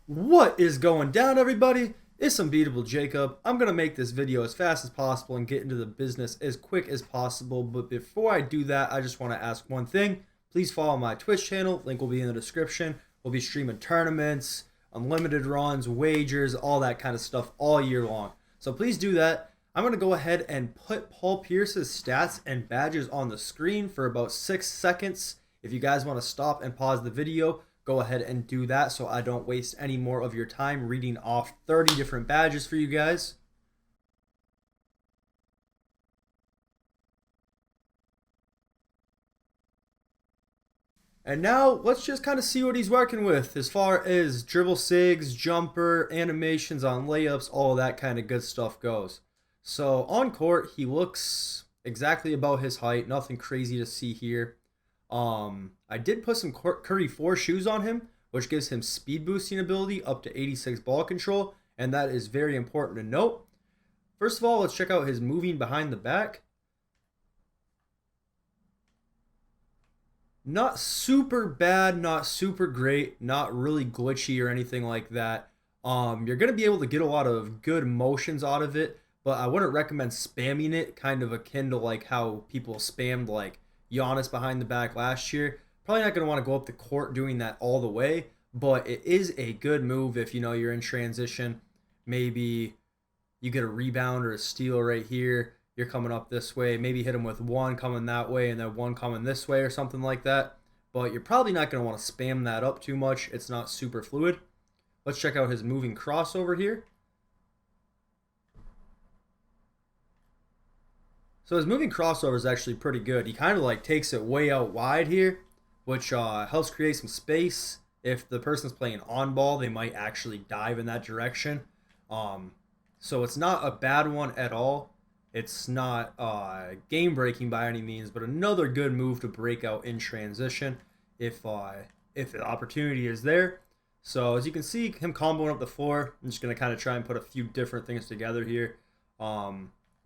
What is going down, everybody? It's Unbeatable Jacob. I'm going to make this video as fast as possible and get into the business as quick as possible. But before I do that, I just want to ask one thing. Please follow my Twitch channel. Link will be in the description. We'll be streaming tournaments, unlimited runs, wagers, all that kind of stuff all year long. So please do that. I'm going to go ahead and put Paul Pierce's stats and badges on the screen for about 6 seconds. If you guys want to stop and pause the video, go ahead and do that so I don't waste any more of your time reading off 30 different badges for you guys. And now let's just kind of see what he's working with as far as dribble sigs, jumper, animations on layups, all that kind of good stuff goes. So on court, he looks exactly about his height. Nothing crazy to see here. I did put some Curry 4 shoes on him, which gives him speed boosting ability up to 86 ball control, and that is very important to note. First of all, let's check out his moving behind the back. Not super bad, not super great, not really glitchy or anything like that. You're going to be able to get a lot of good motions out of it, but I wouldn't recommend spamming it, kind of akin to like how people spammed like Giannis behind the back last year. Probably not going to want to go up the court doing that all the way, but it is a good move if you know you're in transition. Maybe you get a rebound or a steal right here. You're coming up this way. Maybe hit him with one coming that way and then one coming this way or something like that. But you're probably not going to want to spam that up too much. It's not super fluid. Let's check out his moving crossover here. So his moving crossover is actually pretty good. He kind of like takes it way out wide here, which helps create some space. If the person's playing on ball, they might actually dive in that direction. So it's not a bad one at all. It's not game breaking by any means, but another good move to break out in transition if the opportunity is there. So as you can see, him comboing up the floor. I'm just gonna kind of try and put a few different things together here.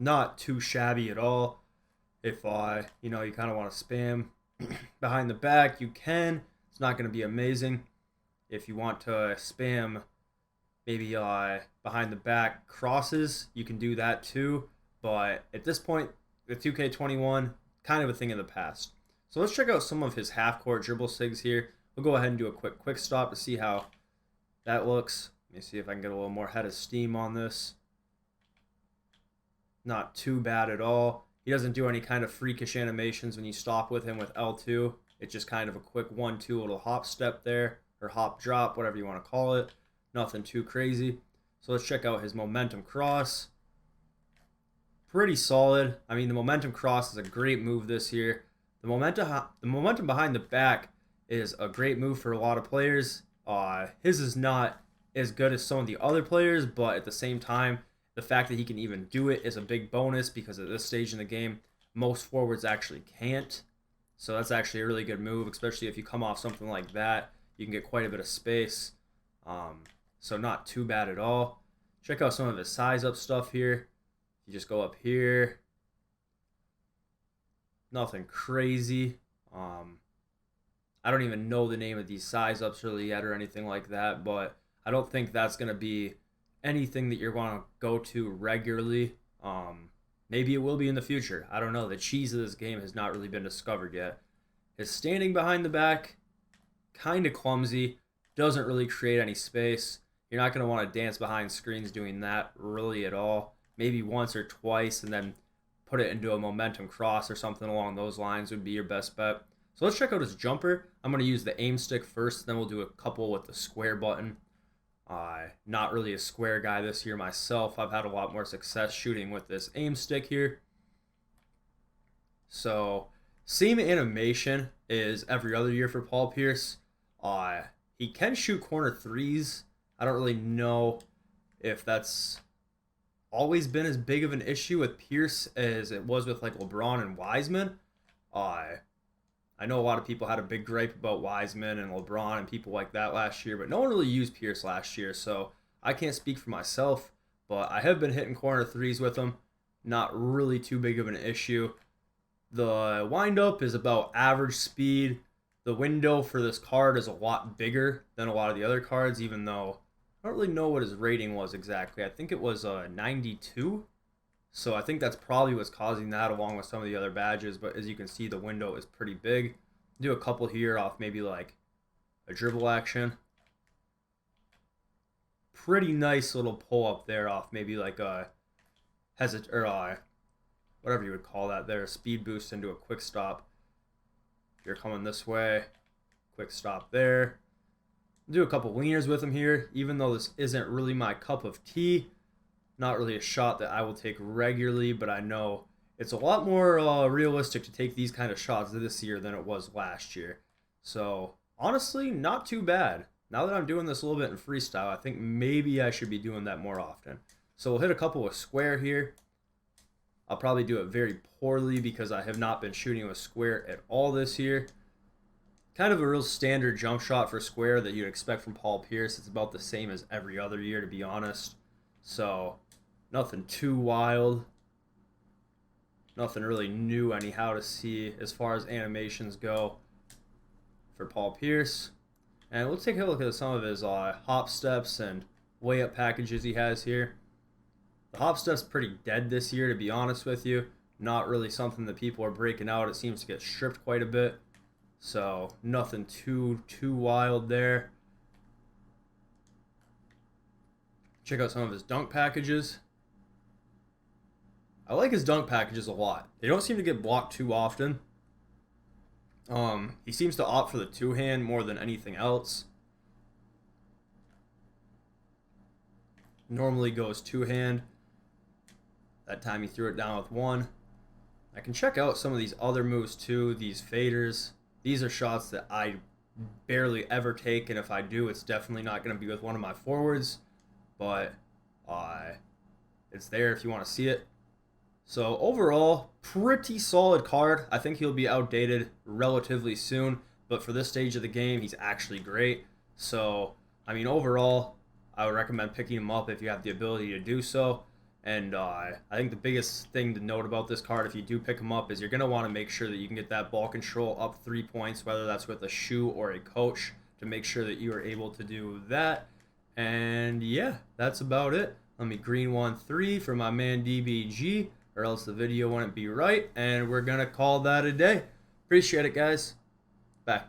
Not too shabby at all. If you kind of want to spam behind the back, you can. It's not going to be amazing. If you want to spam maybe behind the back crosses, you can do that too. But at this point, the 2K21, kind of a thing of the past. So let's check out some of his half-court dribble sigs here. We'll go ahead and do a quick stop to see how that looks. Let me see if I can get a little more head of steam on this. Not too bad at all. He doesn't do any kind of freakish animations when you stop with him with L2. It's just kind of a quick 1-2 little hop step there, or hop drop, whatever you want to call it. Nothing too crazy. So let's check out his momentum cross. Pretty solid. I mean, the momentum cross is a great move this year. The momentum behind the back is a great move for a lot of players. His is not as good as some of the other players, but at the same time, the fact that he can even do it is a big bonus because at this stage in the game, most forwards actually can't. So that's actually a really good move, especially if you come off something like that. You can get quite a bit of space. So not too bad at all. Check out some of his size up stuff here. You just go up here. Nothing crazy. I don't even know the name of these size ups really yet or anything like that, but I don't think that's going to be anything that you're going to go to regularly. Maybe it will be in the future. I don't know. The cheese of this game has not really been discovered yet. His standing behind the back, kind of clumsy. Doesn't really create any space. You're not going to want to dance behind screens doing that really at all. Maybe once or twice and then put it into a momentum cross or something along those lines would be your best bet. So let's check out his jumper. I'm going to use the aim stick first, then we'll do a couple with the square button. Not really a square guy this year myself. I've had a lot more success shooting with this aim stick here. So, same animation is every other year for Paul Pierce. He can shoot corner threes. I don't really know if that's always been as big of an issue with Pierce as it was with like LeBron and Wiseman. I know a lot of people had a big gripe about Wiseman and LeBron and people like that last year, but no one really used Pierce last year, so I can't speak for myself, but I have been hitting corner threes with him. Not really too big of an issue. The windup is about average speed. The window for this card is a lot bigger than a lot of the other cards, even though I don't really know what his rating was exactly. I think it was 92. So I think that's probably what's causing that, along with some of the other badges. But as you can see, the window is pretty big. Do a couple here off maybe like a dribble action. Pretty nice little pull up there off maybe like a whatever you would call that there, a speed boost into a quick stop. If you're coming this way, quick stop there. Do a couple leaners with him here, even though this isn't really my cup of tea. Not really a shot that I will take regularly, but I know it's a lot more realistic to take these kind of shots this year than it was last year. So honestly, not too bad. Now that I'm doing this a little bit in freestyle, I think maybe I should be doing that more often. So we'll hit a couple with square here. I'll probably do it very poorly because I have not been shooting with square at all this year. Kind of a real standard jump shot for square that you'd expect from Paul Pierce. It's about the same as every other year, to be honest. So nothing too wild. Nothing really new anyhow to see as far as animations go for Paul Pierce. And let's take a look at some of his hop steps and way up packages he has here. The hop step's pretty dead this year, to be honest with you. Not really something that people are breaking out. It seems to get stripped quite a bit. So nothing too wild there. Check out some of his dunk packages. I like his dunk packages a lot. They don't seem to get blocked too often. He seems to opt for the two-hand more than anything else. Normally goes two-hand. That time he threw it down with one. I can check out some of these other moves too, these faders. These are shots that I barely ever take, and if I do, it's definitely not going to be with one of my forwards. But it's there if you want to see it. So overall, pretty solid card. I think he'll be outdated relatively soon, but for this stage of the game, he's actually great. So, I mean, overall, I would recommend picking him up if you have the ability to do so. And I think the biggest thing to note about this card, if you do pick him up, is you're going to want to make sure that you can get that ball control up 3 points, whether that's with a shoe or a coach, to make sure that you are able to do that. And yeah, that's about it. Let me green 1-3 for my man DBG, or else the video wouldn't be right. And we're going to call that a day. Appreciate it, guys. Bye.